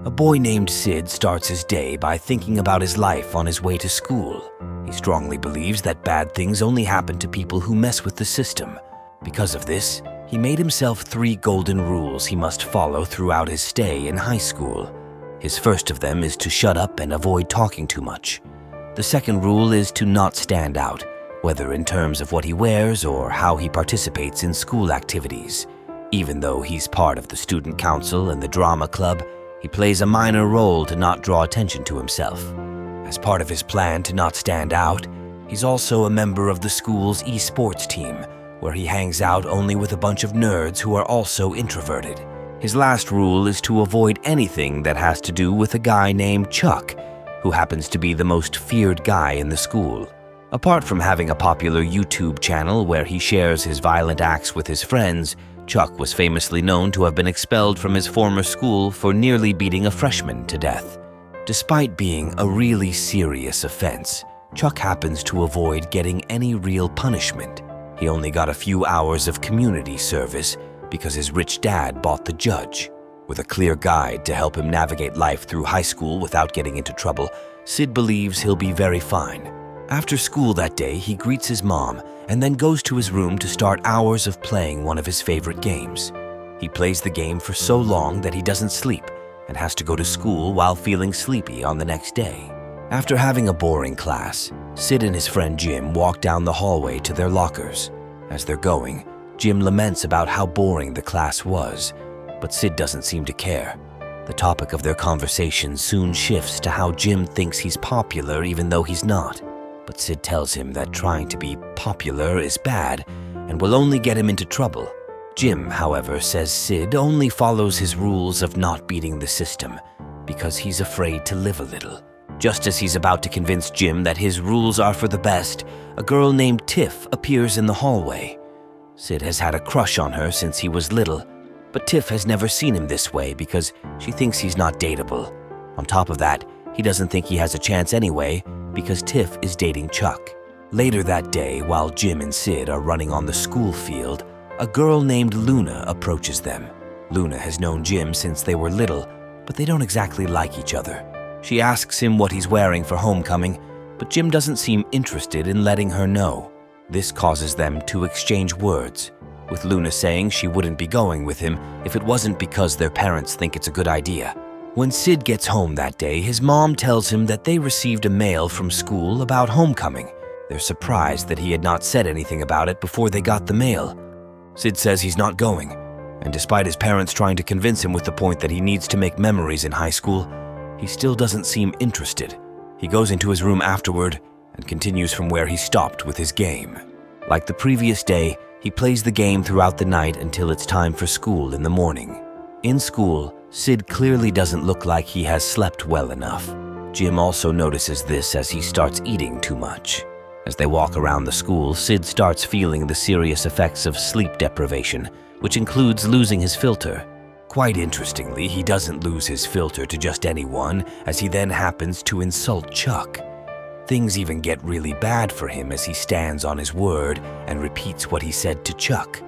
A boy named Sid starts his day by thinking about his life on his way to school. He strongly believes that bad things only happen to people who mess with the system. Because of this, he made himself 3 golden rules he must follow throughout his stay in high school. His first of them is to shut up and avoid talking too much. The second rule is to not stand out, whether in terms of what he wears or how he participates in school activities. Even though he's part of the student council and the drama club, he plays a minor role to not draw attention to himself. As part of his plan to not stand out, he's also a member of the school's esports team, where he hangs out only with a bunch of nerds who are also introverted. His last rule is to avoid anything that has to do with a guy named Chuck, who happens to be the most feared guy in the school. Apart from having a popular YouTube channel where he shares his violent acts with his friends, Chuck was famously known to have been expelled from his former school for nearly beating a freshman to death. Despite being a really serious offense, Chuck happens to avoid getting any real punishment. He only got a few hours of community service because his rich dad bought the judge. With a clear guide to help him navigate life through high school without getting into trouble, Sid believes he'll be very fine. After school that day, he greets his mom and then goes to his room to start hours of playing one of his favorite games. He plays the game for so long that he doesn't sleep and has to go to school while feeling sleepy on the next day. After having a boring class, Sid and his friend Jim walk down the hallway to their lockers. As they're going, Jim laments about how boring the class was, but Sid doesn't seem to care. The topic of their conversation soon shifts to how Jim thinks he's popular even though he's not. But Sid tells him that trying to be popular is bad and will only get him into trouble. Jim, however, says Sid only follows his rules of not beating the system because he's afraid to live a little. Just as he's about to convince Jim that his rules are for the best, a girl named Tiff appears in the hallway. Sid has had a crush on her since he was little, but Tiff has never seen him this way because she thinks he's not dateable. On top of that, he doesn't think he has a chance anyway because Tiff is dating Chuck. Later that day, while Jim and Sid are running on the school field, a girl named Luna approaches them. Luna has known Jim since they were little, but they don't exactly like each other. She asks him what he's wearing for homecoming, but Jim doesn't seem interested in letting her know. This causes them to exchange words, with Luna saying she wouldn't be going with him if it wasn't because their parents think it's a good idea. When Sid gets home that day, his mom tells him that they received a mail from school about homecoming. They're surprised that he had not said anything about it before they got the mail. Sid says he's not going, and despite his parents trying to convince him with the point that he needs to make memories in high school, he still doesn't seem interested. He goes into his room afterward and continues from where he stopped with his game. Like the previous day, he plays the game throughout the night until it's time for school in the morning. In school, Sid clearly doesn't look like he has slept well enough. Jim also notices this as he starts eating too much. As they walk around the school, Sid starts feeling the serious effects of sleep deprivation, which includes losing his filter. Quite interestingly, he doesn't lose his filter to just anyone, as he then happens to insult Chuck. Things even get really bad for him as he stands on his word and repeats what he said to Chuck.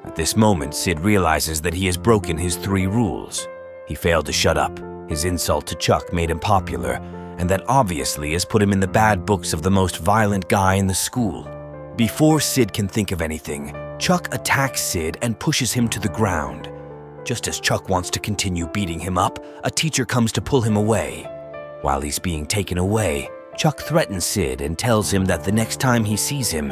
At this moment, Sid realizes that he has broken his 3 rules. He failed to shut up, his insult to Chuck made him popular, and that obviously has put him in the bad books of the most violent guy in the school. Before Sid can think of anything, Chuck attacks Sid and pushes him to the ground. Just as Chuck wants to continue beating him up, a teacher comes to pull him away. While he's being taken away, Chuck threatens Sid and tells him that the next time he sees him,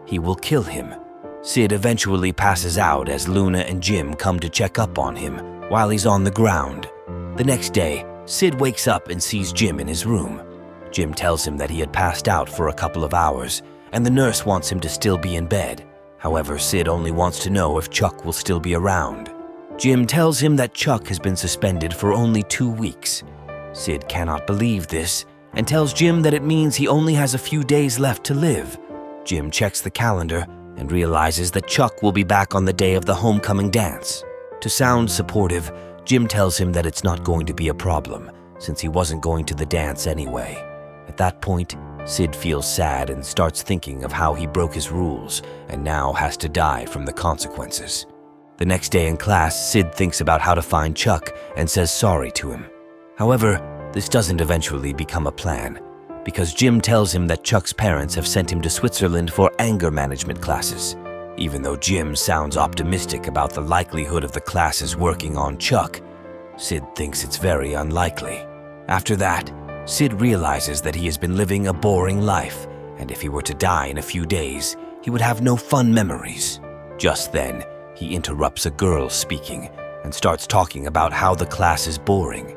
he will kill him. Sid eventually passes out as Luna and Jim come to check up on him while he's on the ground. The next day, Sid wakes up and sees Jim in his room. Jim tells him that he had passed out for a couple of hours, and the nurse wants him to still be in bed. However, Sid only wants to know if Chuck will still be around. Jim tells him that Chuck has been suspended for only 2 weeks. Sid cannot believe this and tells Jim that it means he only has a few days left to live. Jim checks the calendar and realizes that Chuck will be back on the day of the homecoming dance. To sound supportive, Jim tells him that it's not going to be a problem, since he wasn't going to the dance anyway. At that point, Sid feels sad and starts thinking of how he broke his rules and now has to die from the consequences. The next day in class, Sid thinks about how to find Chuck and says sorry to him. However, this doesn't eventually become a plan, because Jim tells him that Chuck's parents have sent him to Switzerland for anger management classes. Even though Jim sounds optimistic about the likelihood of the classes working on Chuck, Sid thinks it's very unlikely. After that, Sid realizes that he has been living a boring life, and if he were to die in a few days, he would have no fun memories. Just then, he interrupts a girl speaking and starts talking about how the class is boring.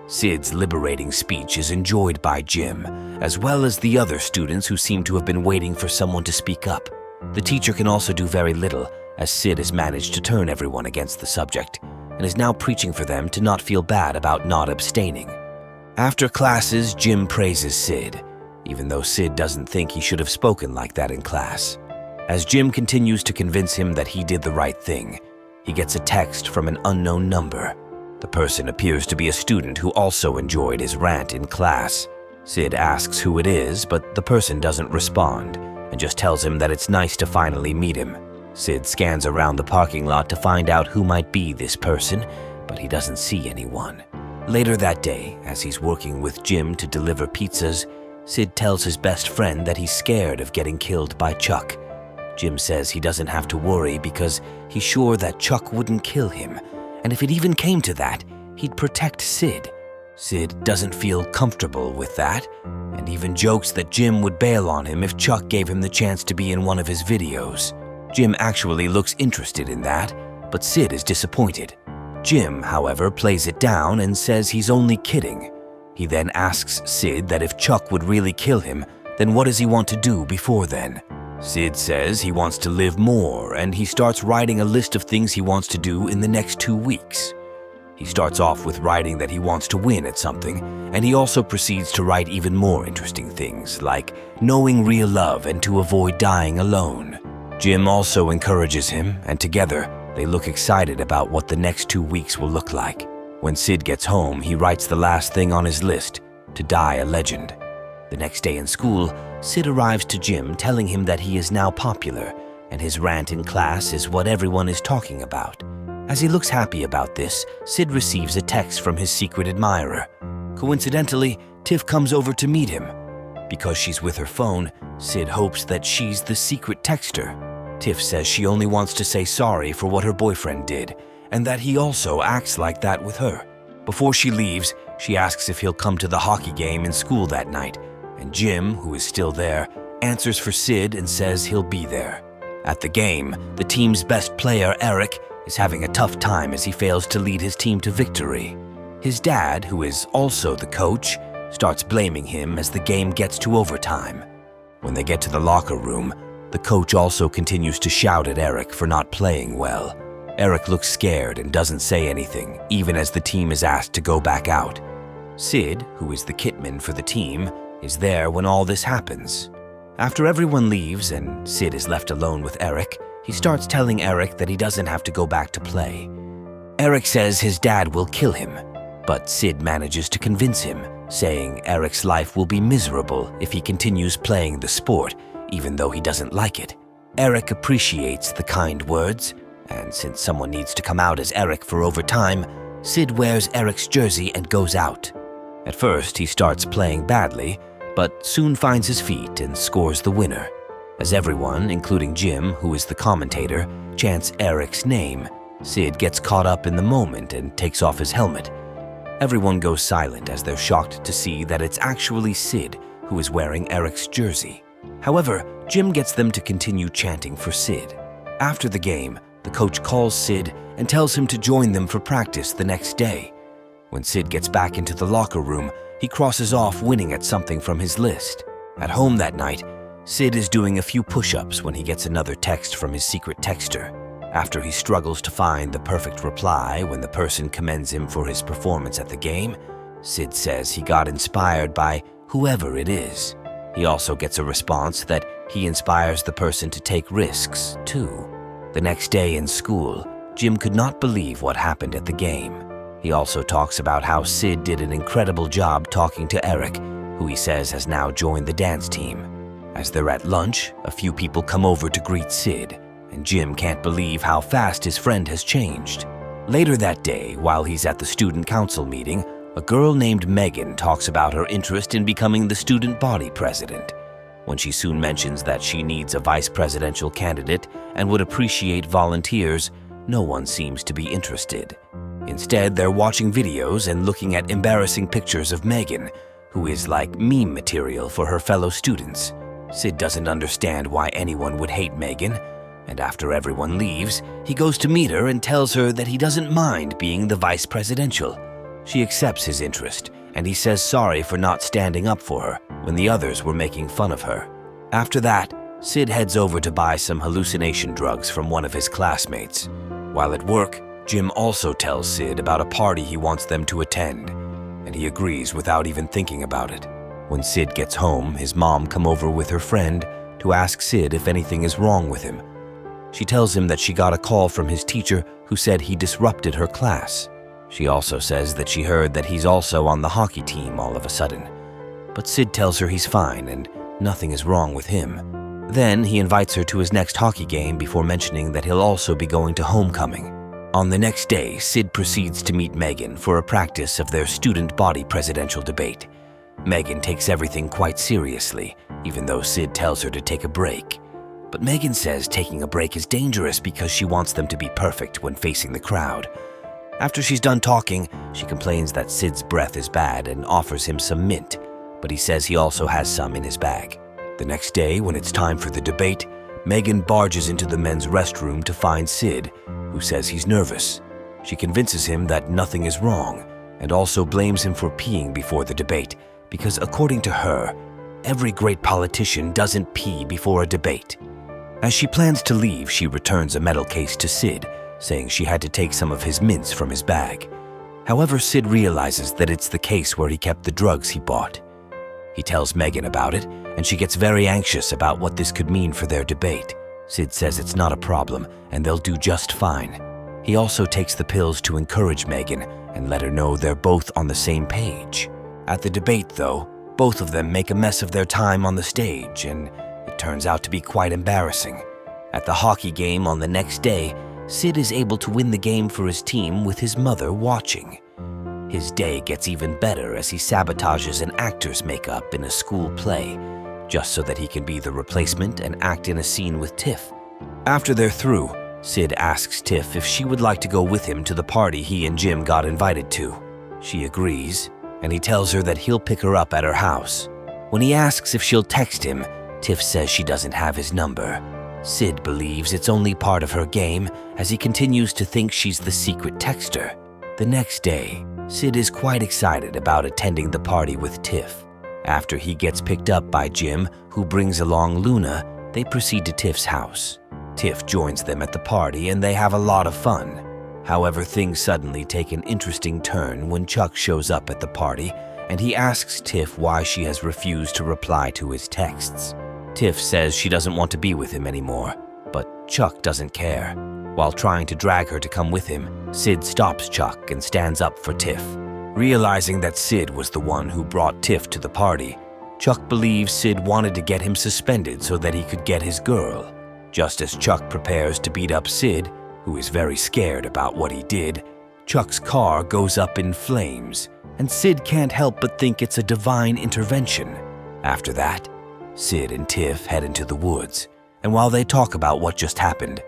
Sid's liberating speech is enjoyed by Jim, as well as the other students who seem to have been waiting for someone to speak up. The teacher can also do very little, as Sid has managed to turn everyone against the subject, and is now preaching for them to not feel bad about not abstaining. After classes, Jim praises Sid, even though Sid doesn't think he should have spoken like that in class. As Jim continues to convince him that he did the right thing, he gets a text from an unknown number. The person appears to be a student who also enjoyed his rant in class. Sid asks who it is, but the person doesn't respond and just tells him that it's nice to finally meet him. Sid scans around the parking lot to find out who might be this person, but he doesn't see anyone. Later that day, as he's working with Jim to deliver pizzas, Sid tells his best friend that he's scared of getting killed by Chuck. Jim says he doesn't have to worry because he's sure that Chuck wouldn't kill him, and if it even came to that, he'd protect Sid. Sid doesn't feel comfortable with that, and even jokes that Jim would bail on him if Chuck gave him the chance to be in one of his videos. Jim actually looks interested in that, but Sid is disappointed. Jim, however, plays it down and says he's only kidding. He then asks Sid that if Chuck would really kill him, then what does he want to do before then? Sid says he wants to live more, and he starts writing a list of things he wants to do in the next 2 weeks. He starts off with writing that he wants to win at something, and he also proceeds to write even more interesting things, like knowing real love and to avoid dying alone. Jim also encourages him, and together, they look excited about what the next 2 weeks will look like. When Sid gets home, he writes the last thing on his list, to die a legend. The next day in school, Sid arrives to Jim telling him that he is now popular, and his rant in class is what everyone is talking about. As he looks happy about this, Sid receives a text from his secret admirer. Coincidentally, Tiff comes over to meet him. Because she's with her phone, Sid hopes that she's the secret texter. Tiff says she only wants to say sorry for what her boyfriend did, and that he also acts like that with her. Before she leaves, she asks if he'll come to the hockey game in school that night, and Jim, who is still there, answers for Sid and says he'll be there. At the game, the team's best player, Eric, is having a tough time as he fails to lead his team to victory. His dad, who is also the coach, starts blaming him as the game gets to overtime. When they get to the locker room, the coach also continues to shout at Eric for not playing well. Eric looks scared and doesn't say anything, even as the team is asked to go back out. Sid, who is the kitman for the team, is there when all this happens. After everyone leaves and Sid is left alone with Eric, he starts telling Eric that he doesn't have to go back to play. Eric says his dad will kill him, but Sid manages to convince him, saying Eric's life will be miserable if he continues playing the sport, even though he doesn't like it. Eric appreciates the kind words, and since someone needs to come out as Eric for overtime, Sid wears Eric's jersey and goes out. At first, he starts playing badly, but soon finds his feet and scores the winner. As everyone, including Jim, who is the commentator, chants Eric's name, Sid gets caught up in the moment and takes off his helmet. Everyone goes silent as they're shocked to see that it's actually Sid who is wearing Eric's jersey. However, Jim gets them to continue chanting for Sid. After the game, the coach calls Sid and tells him to join them for practice the next day. When Sid gets back into the locker room, he crosses off winning at something from his list. At home that night, Sid is doing a few push-ups when he gets another text from his secret texter. After he struggles to find the perfect reply when the person commends him for his performance at the game, Sid says he got inspired by whoever it is. He also gets a response that he inspires the person to take risks, too. The next day in school, Jim could not believe what happened at the game. He also talks about how Sid did an incredible job talking to Eric, who he says has now joined the dance team. As they're at lunch, a few people come over to greet Sid, and Jim can't believe how fast his friend has changed. Later that day, while he's at the student council meeting, a girl named Megan talks about her interest in becoming the student body president. When she soon mentions that she needs a vice presidential candidate and would appreciate volunteers, no one seems to be interested. Instead, they're watching videos and looking at embarrassing pictures of Megan, who is like meme material for her fellow students. Sid doesn't understand why anyone would hate Megan, and after everyone leaves, he goes to meet her and tells her that he doesn't mind being the vice presidential. She accepts his interest, and he says sorry for not standing up for her when the others were making fun of her. After that, Sid heads over to buy some hallucination drugs from one of his classmates. While at work, Jim also tells Sid about a party he wants them to attend, and he agrees without even thinking about it. When Sid gets home, his mom comes over with her friend to ask Sid if anything is wrong with him. She tells him that she got a call from his teacher who said he disrupted her class. She also says that she heard that he's also on the hockey team all of a sudden. But Sid tells her he's fine and nothing is wrong with him. Then he invites her to his next hockey game before mentioning that he'll also be going to homecoming. On the next day, Sid proceeds to meet Megan for a practice of their student body presidential debate. Megan takes everything quite seriously, even though Sid tells her to take a break. But Megan says taking a break is dangerous because she wants them to be perfect when facing the crowd. After she's done talking, she complains that Sid's breath is bad and offers him some mint, but he says he also has some in his bag. The next day, when it's time for the debate, Megan barges into the men's restroom to find Sid, who says he's nervous. She convinces him that nothing is wrong and also blames him for peeing before the debate because, according to her, every great politician doesn't pee before a debate. As she plans to leave, she returns a metal case to Sid, saying she had to take some of his mints from his bag. However, Sid realizes that it's the case where he kept the drugs he bought. He tells Megan about it, and she gets very anxious about what this could mean for their debate. Sid says it's not a problem, and they'll do just fine. He also takes the pills to encourage Megan and let her know they're both on the same page. At the debate, though, both of them make a mess of their time on the stage, and it turns out to be quite embarrassing. At the hockey game on the next day, Sid is able to win the game for his team with his mother watching. His day gets even better as he sabotages an actor's makeup in a school play, just so that he can be the replacement and act in a scene with Tiff. After they're through, Sid asks Tiff if she would like to go with him to the party he and Jim got invited to. She agrees, and he tells her that he'll pick her up at her house. When he asks if she'll text him, Tiff says she doesn't have his number. Sid believes it's only part of her game as he continues to think she's the secret texter. The next day, Sid is quite excited about attending the party with Tiff. After he gets picked up by Jim, who brings along Luna, they proceed to Tiff's house. Tiff joins them at the party and they have a lot of fun. However, things suddenly take an interesting turn when Chuck shows up at the party and he asks Tiff why she has refused to reply to his texts. Tiff says she doesn't want to be with him anymore, but Chuck doesn't care. While trying to drag her to come with him, Sid stops Chuck and stands up for Tiff. Realizing that Sid was the one who brought Tiff to the party, Chuck believes Sid wanted to get him suspended so that he could get his girl. Just as Chuck prepares to beat up Sid, who is very scared about what he did, Chuck's car goes up in flames, and Sid can't help but think it's a divine intervention. After that, Sid and Tiff head into the woods, and while they talk about what just happened,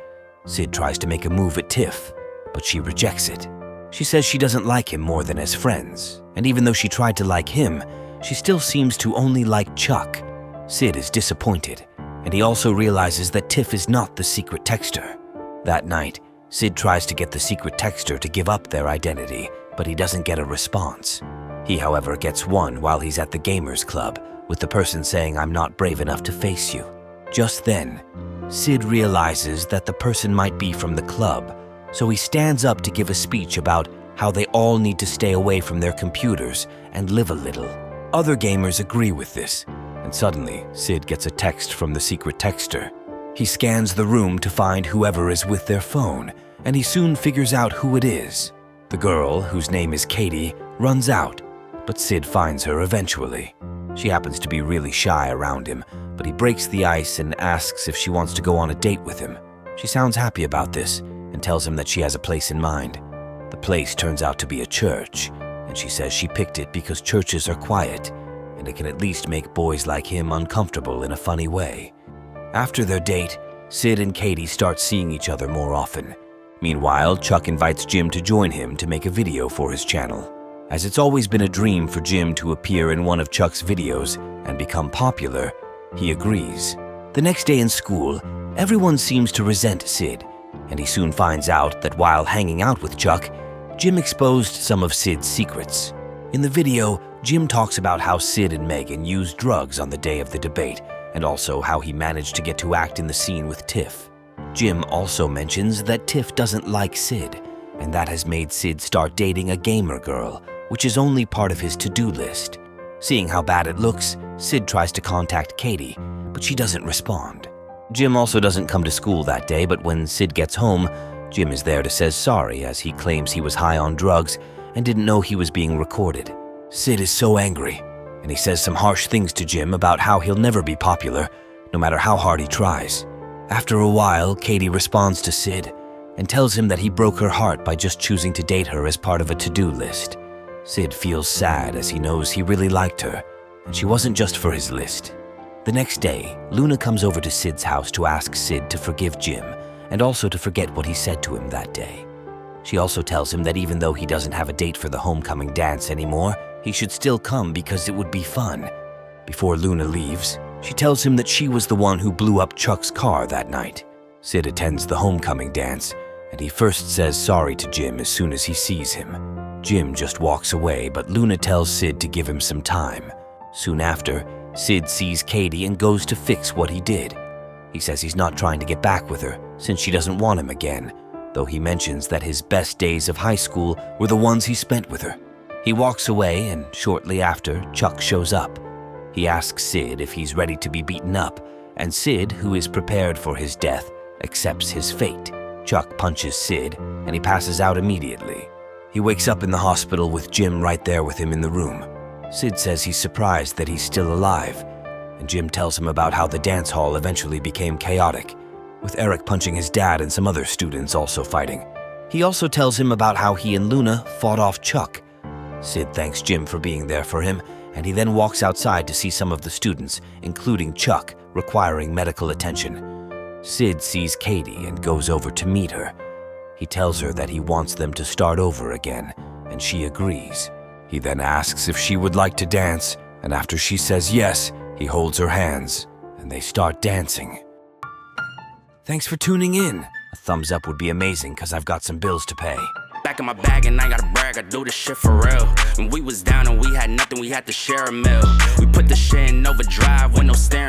Sid tries to make a move at Tiff, but she rejects it. She says she doesn't like him more than as friends, and even though she tried to like him, she still seems to only like Chuck. Sid is disappointed, and he also realizes that Tiff is not the secret texter. That night, Sid tries to get the secret texter to give up their identity, but he doesn't get a response. He, however, gets one while he's at the Gamers Club, with the person saying, "I'm not brave enough to face you." Just then, Sid realizes that the person might be from the club, so he stands up to give a speech about how they all need to stay away from their computers and live a little. Other gamers agree with this, and suddenly Sid gets a text from the secret texter. He scans the room to find whoever is with their phone, and he soon figures out who it is. The girl, whose name is Katie, runs out, but Sid finds her eventually. She happens to be really shy around him, but he breaks the ice and asks if she wants to go on a date with him. She sounds happy about this and tells him that she has a place in mind. The place turns out to be a church, and she says she picked it because churches are quiet, and it can at least make boys like him uncomfortable in a funny way. After their date, Sid and Katie start seeing each other more often. Meanwhile, Chuck invites Jim to join him to make a video for his channel. As it's always been a dream for Jim to appear in one of Chuck's videos and become popular, he agrees. The next day in school, everyone seems to resent Sid, and he soon finds out that while hanging out with Chuck, Jim exposed some of Sid's secrets. In the video, Jim talks about how Sid and Megan used drugs on the day of the debate, and also how he managed to get to act in the scene with Tiff. Jim also mentions that Tiff doesn't like Sid, and that has made Sid start dating a gamer girl, which is only part of his to-do list. Seeing how bad it looks, Sid tries to contact Katie, but she doesn't respond. Jim also doesn't come to school that day, but when Sid gets home, Jim is there to say sorry as he claims he was high on drugs and didn't know he was being recorded. Sid is so angry, and he says some harsh things to Jim about how he'll never be popular, no matter how hard he tries. After a while, Katie responds to Sid and tells him that he broke her heart by just choosing to date her as part of a to-do list. Sid feels sad as he knows he really liked her, and she wasn't just for his list. The next day, Luna comes over to Sid's house to ask Sid to forgive Jim and also to forget what he said to him that day. She also tells him that even though he doesn't have a date for the homecoming dance anymore, he should still come because it would be fun. Before Luna leaves, she tells him that she was the one who blew up Chuck's car that night. Sid attends the homecoming dance, and he first says sorry to Jim as soon as he sees him. Jim just walks away, but Luna tells Sid to give him some time. Soon after, Sid sees Katie and goes to fix what he did. He says he's not trying to get back with her, since she doesn't want him again, though he mentions that his best days of high school were the ones he spent with her. He walks away, and shortly after, Chuck shows up. He asks Sid if he's ready to be beaten up, and Sid, who is prepared for his death, accepts his fate. Chuck punches Sid, and he passes out immediately. He wakes up in the hospital with Jim right there with him in the room. Sid says he's surprised that he's still alive, and Jim tells him about how the dance hall eventually became chaotic, with Eric punching his dad and some other students also fighting. He also tells him about how he and Luna fought off Chuck. Sid thanks Jim for being there for him, and he then walks outside to see some of the students, including Chuck, requiring medical attention. Sid sees Katie and goes over to meet her. He tells her that he wants them to start over again, and she agrees. He then asks if she would like to dance, and after she says yes, he holds her hands, and they start dancing. Thanks for tuning in. A thumbs up would be amazing because I've got some bills to pay. Back in my bag and I gotta brag, I do this shit for real. When we was down and we had nothing, we had to share a meal. We put the shit in overdrive with no steering